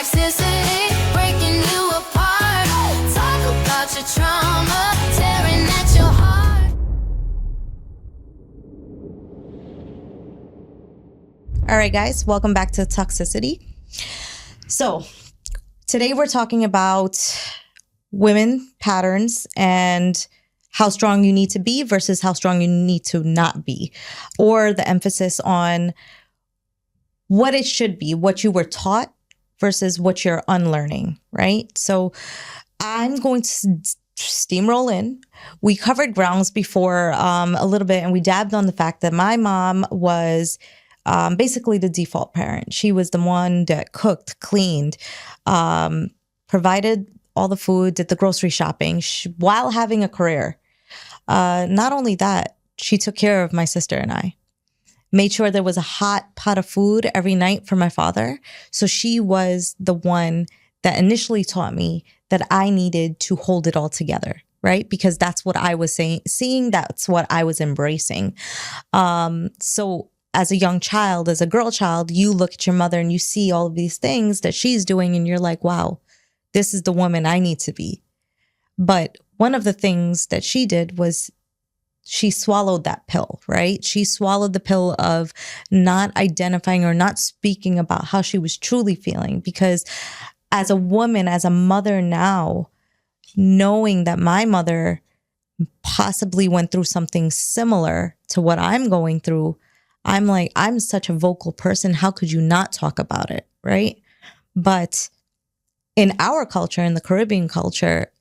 Toxicity, breaking you apart. Talk about your trauma, tearing at your heart. All right, guys, welcome back to Toxicity. So today we're talking about women patterns and how strong you need to be versus how strong you need to not be, or the emphasis on what it should be, what you were taught versus what you're unlearning, right? So I'm going to steamroll in. We covered grounds before a little bit, and we dabbed on the fact that my mom was basically the default parent. She was the one that cooked, cleaned, provided all the food, did the grocery shopping while having a career. Not only that, she took care of my sister and I. Made sure there was a hot pot of food every night for my father. So she was the one that initially taught me that I needed to hold it all together, right? Because that's what I was seeing, that's what I was embracing. So as a young child, as a girl child, you look at your mother and you see all of these things that she's doing and you're like, wow, this is the woman I need to be. But one of the things that she did was she swallowed that pill, right? She swallowed the pill of not identifying or not speaking about how she was truly feeling. Because as a woman, as a mother now, knowing that my mother possibly went through something similar to what I'm going through, I'm like, I'm such a vocal person. How could you not talk about it, right? But in our culture, in the Caribbean culture,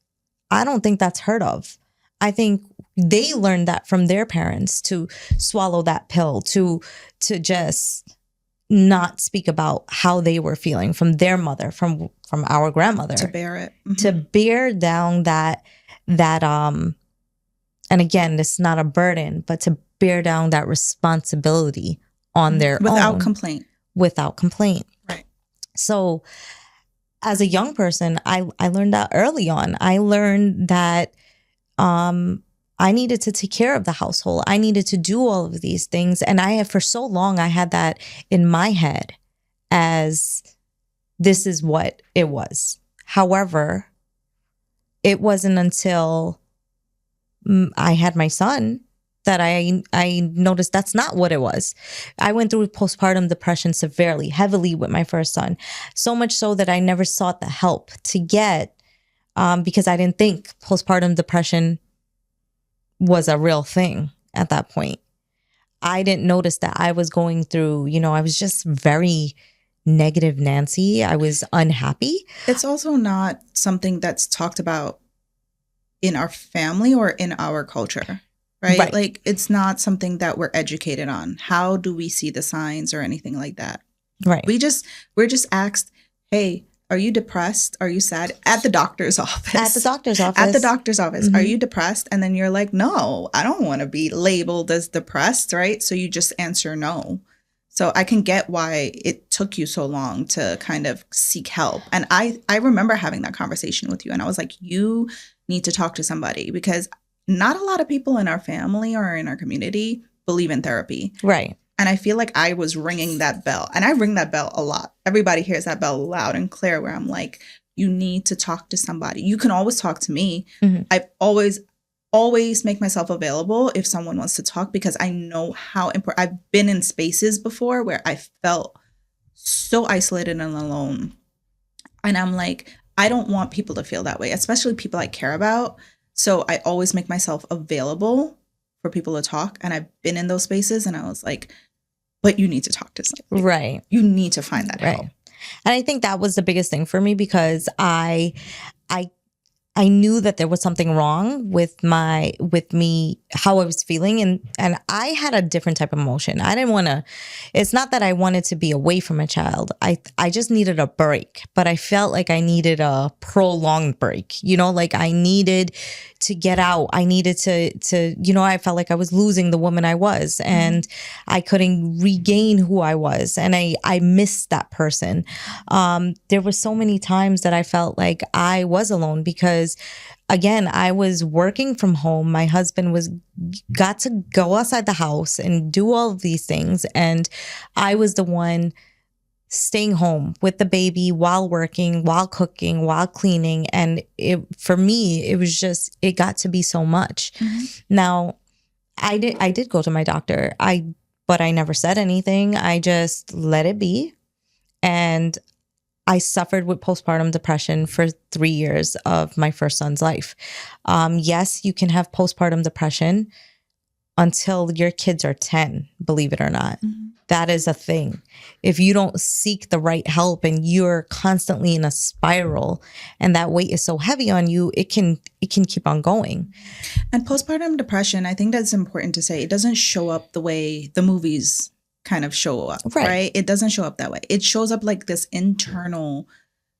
I don't think that's heard of. I think they learned that from their parents, to swallow that pill, to just not speak about how they were feeling, from their mother, from our grandmother. To bear it. Mm-hmm. To bear down that and again, it's not a burden, but to bear down that responsibility on their own. Without complaint. Right. So as a young person, I learned that early on. I learned that I needed to take care of the household. I needed to do all of these things. And for so long, I had that in my head as this is what it was. However, it wasn't until I had my son that I noticed that's not what it was. I went through postpartum depression severely, heavily with my first son. So much so that I never sought the help to get, because I didn't think postpartum depression was a real thing at that point. I didn't notice that I was going through, I was just very negative Nancy. I was unhappy. It's also not something that's talked about in our family or in our culture, right? Like, it's not something that we're educated on. How do we see the signs or anything like that? Right. We're just asked, hey, are you depressed? Are you sad? At the doctor's office. At the doctor's office. Mm-hmm. Are you depressed? And then you're like, no, I don't want to be labeled as depressed, right? So you just answer no. So I can get why it took you so long to kind of seek help. And I remember having that conversation with you. And I was like, you need to talk to somebody, because not a lot of people in our family or in our community believe in therapy. Right. And I feel like I was ringing that bell. And I ring that bell a lot. Everybody hears that bell loud and clear, where I'm like, you need to talk to somebody. You can always talk to me. Mm-hmm. I've always make myself available if someone wants to talk, because I know how important. I've been in spaces before where I felt so isolated and alone. And I'm like, I don't want people to feel that way, especially people I care about. So I always make myself available for people to talk. And I've been in those spaces, and I was like, but you need to talk to somebody. Right. You need to find that help. And I think that was the biggest thing for me, because I knew that there was something wrong with me, how I was feeling. And I had a different type of emotion. I didn't want to, it's not that I wanted to be away from a child. I just needed a break, but I felt like I needed a prolonged break, like I needed to get out. I needed to, I felt like I was losing the woman I was, and I couldn't regain who I was. And I missed that person. There were so many times that I felt like I was alone, because again, I was working from home. My husband got to go outside the house and do all of these things. And I was the one staying home with the baby while working, while cooking, while cleaning. And for me, it was just, it got to be so much. Now, I did go to my doctor. But I never said anything. I just let it be. And I suffered with postpartum depression for 3 years of my first son's life. Yes, you can have postpartum depression until your kids are 10, believe it or not. That is a thing. If you don't seek the right help and you're constantly in a spiral and that weight is so heavy on you, it can keep on going. And postpartum depression, I think that's important to say. It doesn't show up the way the movies kind of show up, right? It doesn't show up that way. It shows up like this internal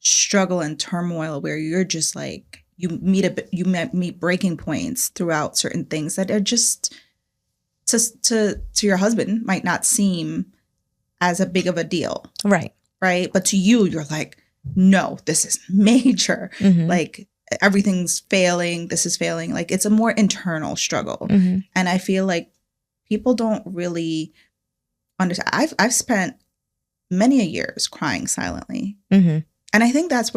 struggle and turmoil where you're just like, you meet breaking points throughout certain things that are just to your husband might not seem as a big of a deal. Right. But to you, you're like, no, this is major. Like everything's failing. This is failing. Like it's a more internal struggle. And I feel like people don't really understand. I've spent many years crying silently. And I think that's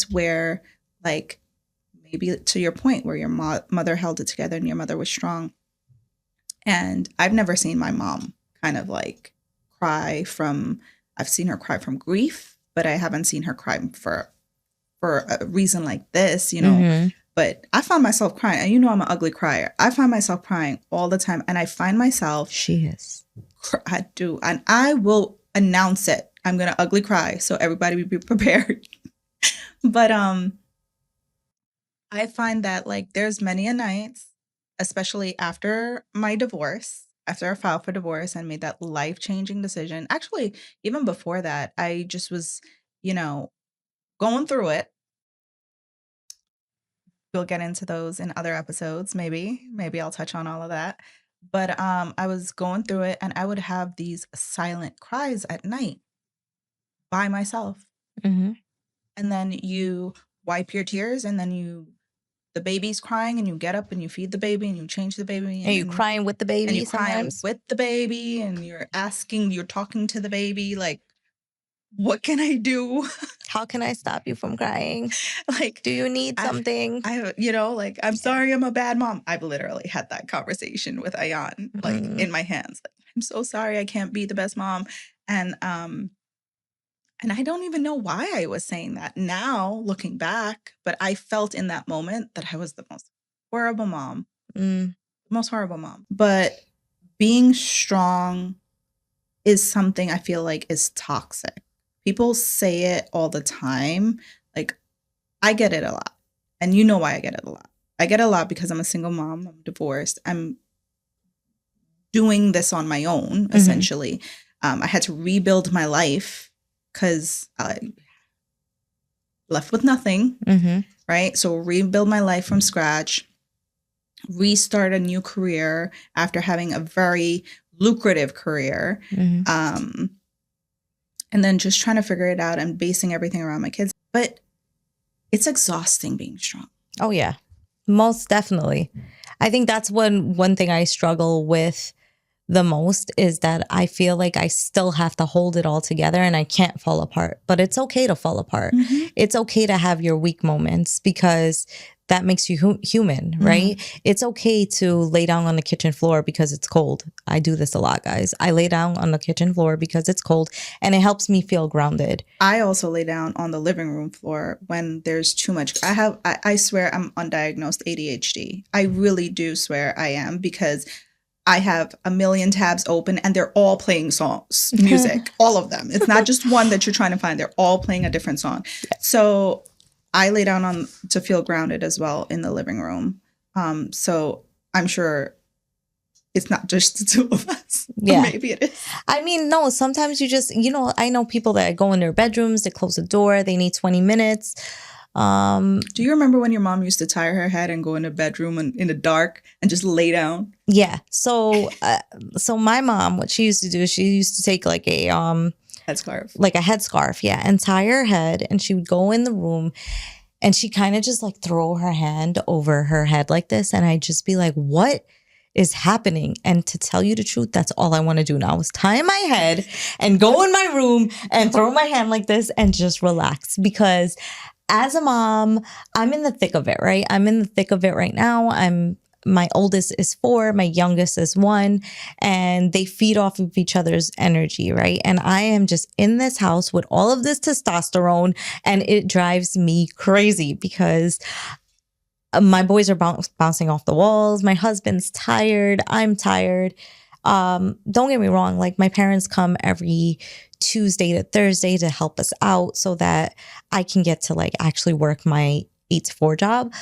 where like maybe to your point where your mother held it together and your mother was strong. And I've never seen my mom kind of like cry from, I've seen her cry from grief, but I haven't seen her cry for a reason like this, you know. But I find myself crying. And you know I'm an ugly crier. I find myself crying all the time. And I find myself. She is. I do. And I will announce it. I'm going to ugly cry. So everybody be prepared. But I find that like there's many a nights, especially after my divorce, after I filed for divorce and made that life-changing decision. Actually, even before that, I just was, you know, going through it. We'll get into those in other episodes, maybe. Maybe I'll touch on all of that. But I was going through it and I would have these silent cries at night by myself. And then you wipe your tears and then the baby's crying and you get up and you feed the baby and you change the baby. And you're crying with the baby and you're sometimes. crying with the baby and you're talking to the baby like, what can I do? How can I stop you from crying? Like, do you need something? I'm sorry, I'm a bad mom. I've literally had that conversation with Ayan, like in my hands. Like, I'm so sorry, I can't be the best mom. And I don't even know why I was saying that now, looking back. But I felt in that moment that I was the most horrible mom. Most horrible mom. But being strong is something I feel like is toxic. People say it all the time. Like, I get it a lot. And you know why I get it a lot. I get it a lot because I'm a single mom. I'm divorced. I'm doing this on my own, essentially. I had to rebuild my life because I left with nothing, right? So rebuild my life from scratch, restart a new career after having a very lucrative career. And then just trying to figure it out and basing everything around my kids. But it's exhausting being strong. Oh, yeah. Most definitely. I think that's one thing I struggle with the most is that I feel like I still have to hold it all together and I can't fall apart. But it's okay to fall apart. It's okay to have your weak moments because that makes you human, right? It's okay to lay down on the kitchen floor because it's cold. I do this a lot, guys. I lay down on the kitchen floor because it's cold and it helps me feel grounded. I also lay down on the living room floor when there's too much. I swear I'm undiagnosed ADHD. I really do swear I am because I have a million tabs open and they're all playing songs, music, all of them. It's not just one that you're trying to find. They're all playing a different song. So I lay down to feel grounded as well in the living room. So I'm sure it's not just the two of us. Yeah. Or maybe it is. I mean, no, sometimes you just, I know people that go in their bedrooms, they close the door, they need 20 minutes. Do you remember when your mom used to tie her head and go in the bedroom in the dark and just lay down? Yeah. So my mom, what she used to do is she used to take like a headscarf. Like a headscarf, yeah, and tie her head, and she would go in the room and she kind of just like throw her hand over her head like this, and I'd just be like, what is happening. And to tell you the truth, that's all I want to do now is tie in my head and go in my room and throw my hand like this and just relax. Because as a mom, I'm in the thick of it, right? I'm in the thick of it right now. My oldest is 4, my youngest is 1, and they feed off of each other's energy, right? And I am just in this house with all of this testosterone, and it drives me crazy because my boys are bouncing off the walls. My husband's tired. I'm tired. Don't get me wrong. Like, my parents come every Tuesday to Thursday to help us out so that I can get to like actually work my 8 to 4 job.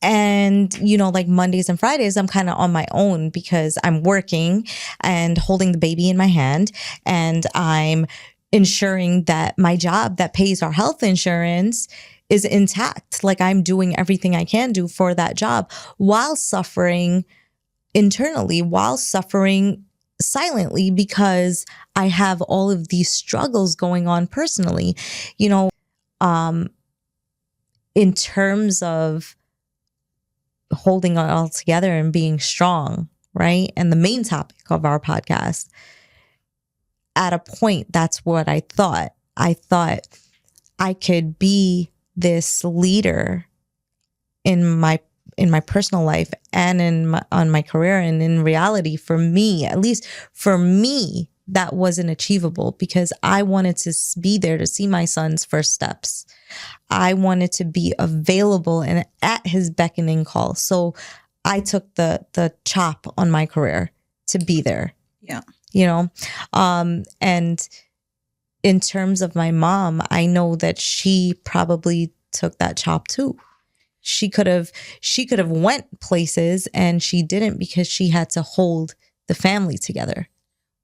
And, you know, like Mondays and Fridays, I'm kind of on my own because I'm working and holding the baby in my hand. And I'm ensuring that my job that pays our health insurance is intact. Like, I'm doing everything I can do for that job while suffering internally, while suffering silently, because I have all of these struggles going on personally, you know, in terms of holding it all together and being strong, right? And the main topic of our podcast, at a point, that's what I thought. I thought I could be this leader in my personal life and on my career, and in reality, for me, at least for me, that wasn't achievable because I wanted to be there to see my son's first steps. I wanted to be available and at his beckoning call. So I took the chop on my career to be there. Yeah. You know, and in terms of my mom, I know that she probably took that chop too. She could have went places and she didn't because she had to hold the family together.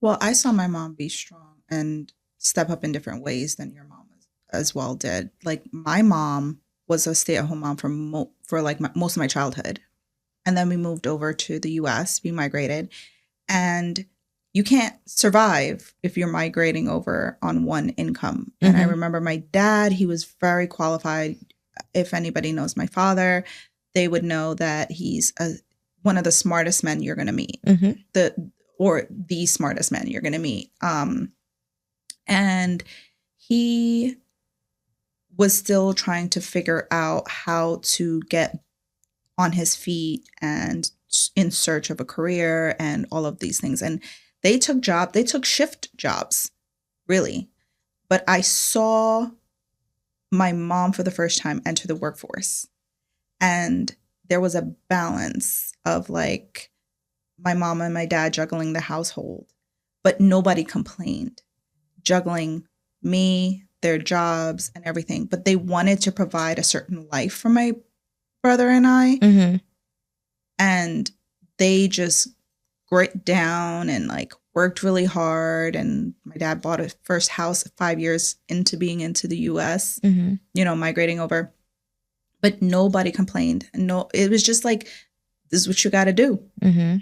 Well, I saw my mom be strong and step up in different ways than your mom as well did. Like, my mom was a stay-at-home mom for most of my childhood. And then we moved over to the US, we migrated. And you can't survive if you're migrating over on one income. And I remember my dad, he was very qualified. If anybody knows my father, they would know that he's one of the smartest men you're going to meet. The smartest man you're going to meet. And he was still trying to figure out how to get on his feet and in search of a career and all of these things. And they took shift jobs, really. But I saw my mom for the first time enter the workforce. And there was a balance of like my mom and my dad juggling the household, but nobody complained, juggling me, their jobs and everything. But they wanted to provide a certain life for my brother and I. And they just grit down and like worked really hard. And my dad bought a first house 5 years into being into the US, you know, migrating over. But nobody complained. No, it was just like, this is what you got to do.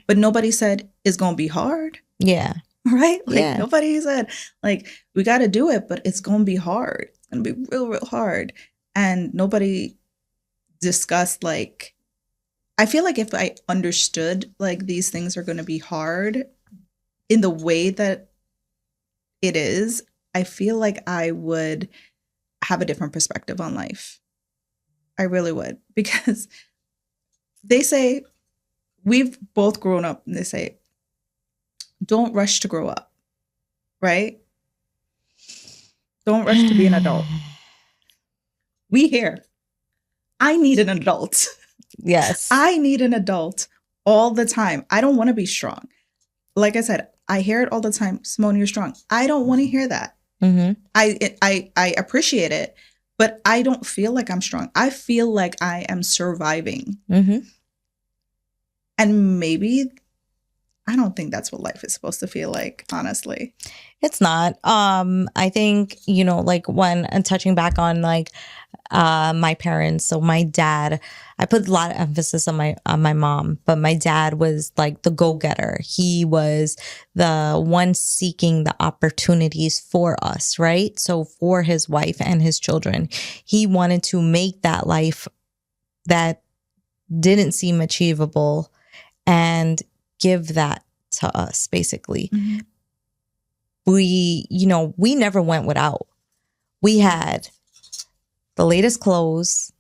But nobody said it's going to be hard. Yeah. Right? Like, nobody said, like, we got to do it, but it's going to be hard. It's going to be real, real hard. And nobody discussed, like, I feel like if I understood, like, these things are going to be hard in the way that it is, I feel like I would have a different perspective on life. I really would. Because they say, we've both grown up, and they say, don't rush to grow up, right? Don't rush to be an adult. We here. I need an adult. Yes. I need an adult all the time. I don't want to be strong. Like I said, I hear it all the time. Simone, you're strong. I don't want to hear that. I appreciate it, but I don't feel like I'm strong. I feel like I am surviving. And maybe, I don't think that's what life is supposed to feel like, honestly. It's not. I think, you know, like when and touching back on like my parents. So my dad, I put a lot of emphasis on my mom, but my dad was like the go-getter. He was the one seeking the opportunities for us, right? So for his wife and his children, he wanted to make that life that didn't seem achievable and give that to us, basically. We never went without. We had the latest clothes,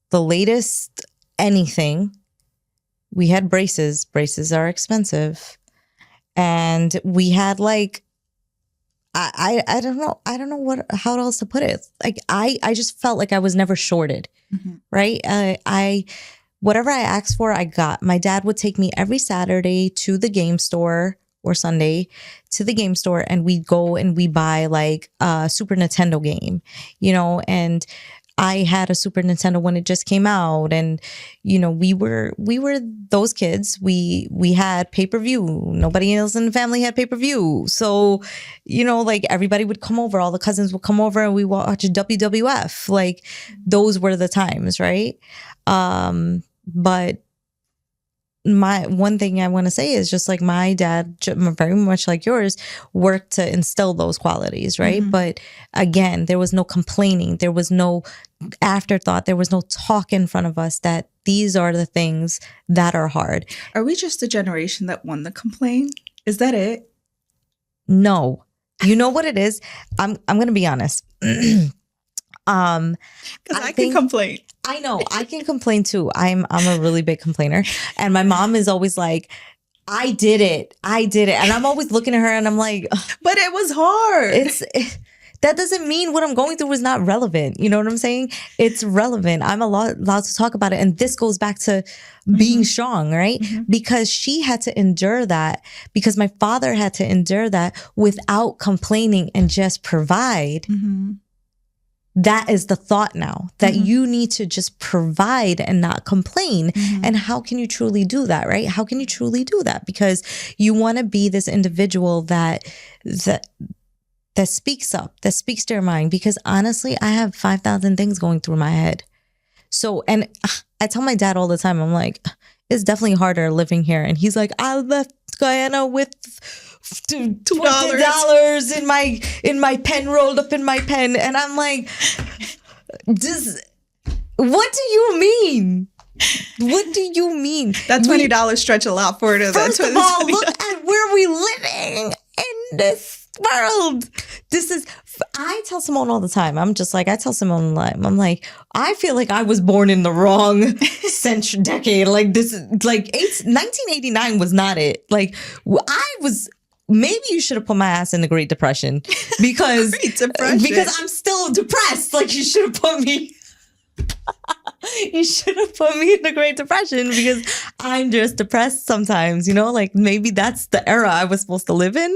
the latest anything. We had braces. Braces are expensive. And we had like, I don't know. I don't know how else to put it. Like I just felt like I was never shorted, right? Whatever I asked for, I got. My dad would take me every Saturday to the game store or Sunday to the game store, and we'd go and we buy like a Super Nintendo game, and I had a Super Nintendo when it just came out, and we were those kids. We had pay-per-view. Nobody else in the family had pay-per-view, so like everybody would come over. All the cousins would come over, and we watch WWF. Like those were the times, right? But my one thing I want to say is just like my dad, very much like yours, worked to instill those qualities, right? But again, there was no complaining. There was no afterthought. There was no talk in front of us that these are the things that are hard. Are we just a generation that won the complaint? Is that it? No. You know what it is? I'm going to be honest. Because I can complain. I know I can complain too. I'm a really big complainer, and my mom is always like, I did it, and I'm always looking at her and I'm like, but it was hard. That doesn't mean what I'm going through is not relevant. You know what I'm saying? It's relevant. I'm allowed to talk about it, and this goes back to being strong, right? Because she had to endure that, because my father had to endure that without complaining and just provide. That is the thought now, that you need to just provide and not complain. And how can you truly do that, right? How can you truly do that? Because you want to be this individual that speaks up, that speaks to your mind. Because honestly, I have 5,000 things going through my head. So, and I tell my dad all the time, I'm like, it's definitely harder living here. And he's like, I left Guyana with $20 in my pen, rolled up in my pen, and I'm like, what do you mean? What do you mean? That $20 stretch a lot further. First of all, look at where we living in this world. I tell Simone all the time. I tell Simone, I'm like, I feel like I was born in the wrong century, decade. Like this is like 1989 was not it. Like maybe you should have put my ass in the Great Depression because I'm still depressed. Like you should have put me. You should have put me in the Great Depression because I'm just depressed sometimes, like maybe that's the era I was supposed to live in.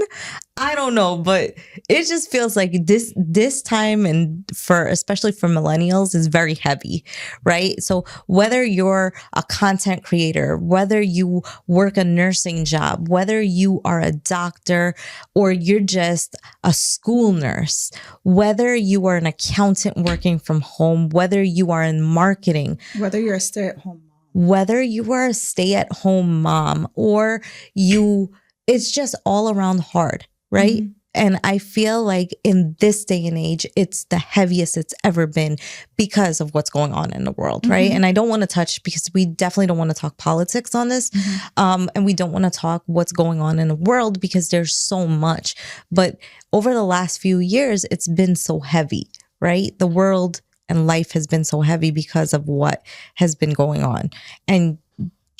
I don't know, but it just feels like this time, and especially for millennials, is very heavy, right? So whether you're a content creator, whether you work a nursing job, whether you are a doctor or you're just a school nurse, whether you are an accountant working from home, whether you are in marketing, whether you're a stay-at-home mom, or it's just all around hard. Right. And I feel like in this day and age, it's the heaviest it's ever been because of what's going on in the world. Right. And I don't want to touch, because we definitely don't want to talk politics on this. And we don't want to talk what's going on in the world because there's so much. But over the last few years, it's been so heavy. Right. The world and life has been so heavy because of what has been going on. And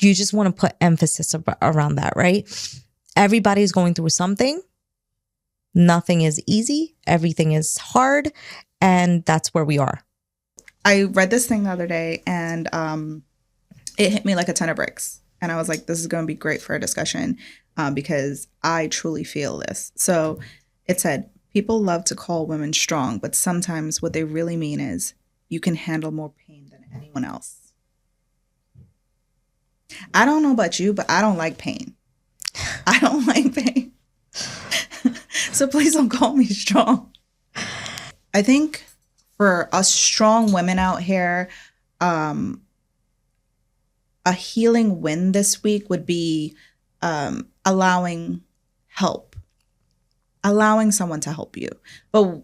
you just want to put emphasis around that. Right. Everybody's going through something. Nothing is easy. Everything is hard. And that's where we are. I read this thing the other day, and it hit me like a ton of bricks. And I was like, this is going to be great for a discussion because I truly feel this. So it said, people love to call women strong, but sometimes what they really mean is you can handle more pain than anyone else. I don't know about you, but I don't like pain. I don't like pain. So please don't call me strong. I think for us strong women out here, a healing win this week would be allowing someone to help you. But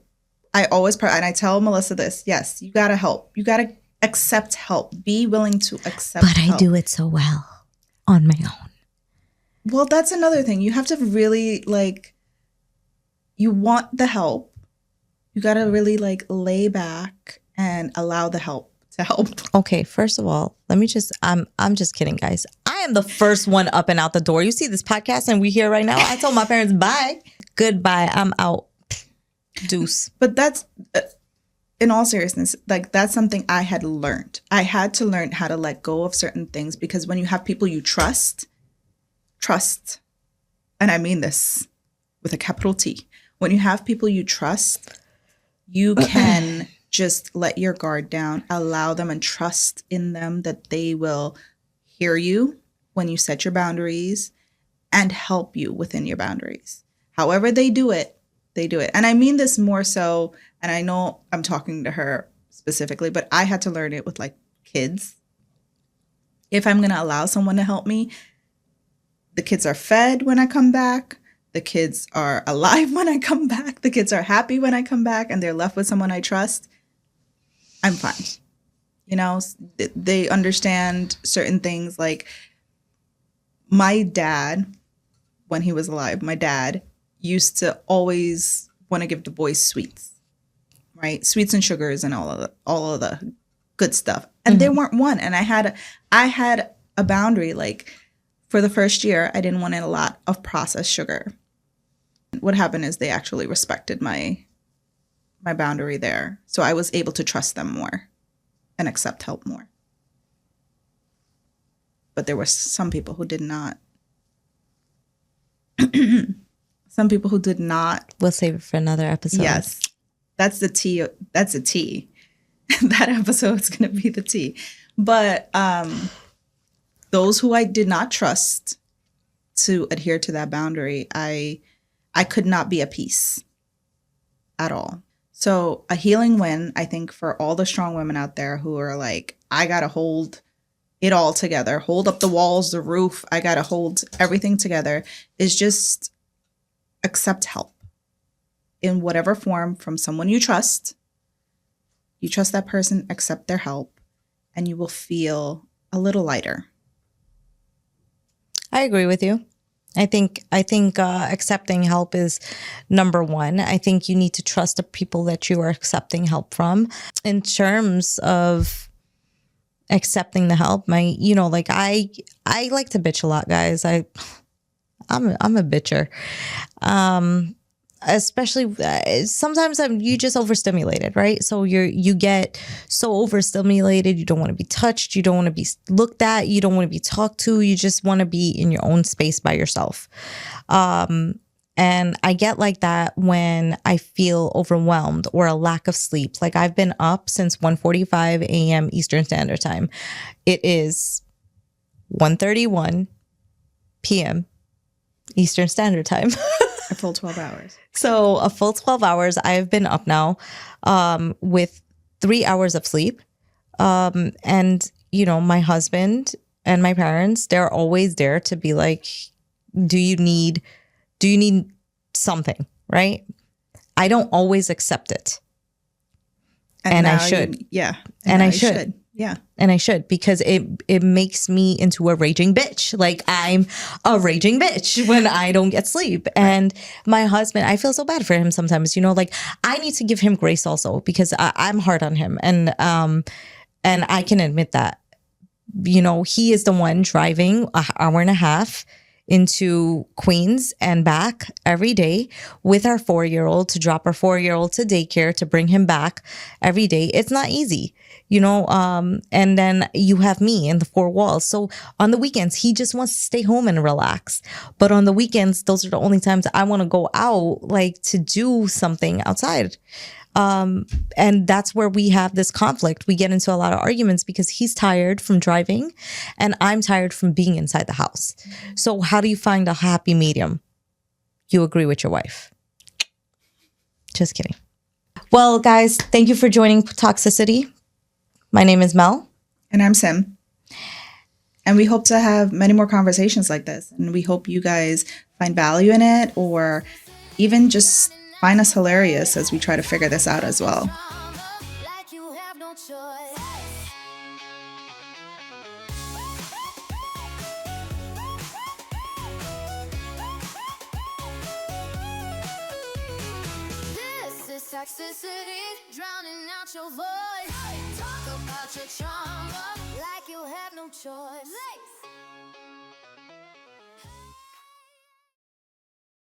I always, and I tell Melissa this, yes, you got to help. You got to accept help. Be willing to accept help. But I do it so well on my own. Well, that's another thing. You have to really like, you want the help. You got to really like lay back and allow the help to help. Okay, first of all, let me just I'm just kidding, guys. I am the first one up and out the door. You see this podcast and we here right now. I told my parents bye. Goodbye. I'm out. Deuce. But that's in all seriousness, like that's something I had learned. I had to learn how to let go of certain things because when you have people you trust, and I mean this with a capital T, when you have people you trust, you can just let your guard down, allow them and trust in them that they will hear you when you set your boundaries and help you within your boundaries. However they do it, they do it. And I mean this more so, and I know I'm talking to her specifically, but I had to learn it with like kids. If I'm going to allow someone to help me, the kids are fed when I come back. The kids are alive when I come back. The kids are happy when I come back and they're left with someone I trust. I'm fine. You know, they understand certain things. Like my dad, when he was alive, my dad used to always want to give the boys sweets, right? Sweets and sugars and all of the good stuff. And they weren't one. And I had a boundary. Like for the first year, I didn't want a lot of processed sugar. What happened is they actually respected my boundary there. So I was able to trust them more and accept help more. But there were some people who did not. Some people who did not. We'll save it for another episode. Yes. That's the T. That's a T. That episode's going to be the T. But those who I did not trust to adhere to that boundary, I could not be at peace at all. So a healing win, I think, for all the strong women out there who are like, I got to hold it all together, hold up the walls, the roof, I got to hold everything together, is just accept help in whatever form from someone you trust. You trust that person, accept their help, and you will feel a little lighter. I agree with you. I think accepting help is number one. I think you need to trust the people that you are accepting help from. In terms of accepting the help, I like to bitch a lot, guys. I'm a bitcher. Especially sometimes you just overstimulated, right? So you get so overstimulated. You don't want to be touched. You don't want to be looked at. You don't want to be talked to. You just want to be in your own space by yourself. And I get like that when I feel overwhelmed or a lack of sleep. Like I've been up since 1:45 a.m. Eastern Standard Time. It is 1:31 p.m. Eastern Standard Time. A full 12 hours. So a full 12 hours. I have been up now with 3 hours of sleep. And, my husband and my parents, they're always there to be like, do you need something, right? I don't always accept it. And I should. Yeah. And I should. Yeah. And I should, because it makes me into a raging bitch. Like I'm a raging bitch when I don't get sleep. And my husband, I feel so bad for him sometimes, like I need to give him grace also because I'm hard on him. And I can admit that, he is the one driving an hour and a half into Queens and back every day with our 4-year-old to drop our 4-year-old to daycare to bring him back every day. It's not easy, and then you have me in the 4 walls. So on the weekends, he just wants to stay home and relax. But on the weekends, those are the only times I want to go out, like to do something outside. And that's where we have this conflict. We get into a lot of arguments because he's tired from driving and I'm tired from being inside the house. So how do you find a happy medium? You agree with your wife. Just kidding. Well, guys, thank you for joining TalkSisity. My name is Mel. And I'm Sim. And we hope to have many more conversations like this. And we hope you guys find value in it or even just find us hilarious as we try to figure this out as well. Like you have no choice. Toxicity, drowning out your voice. Talk about your trauma like you have no choice.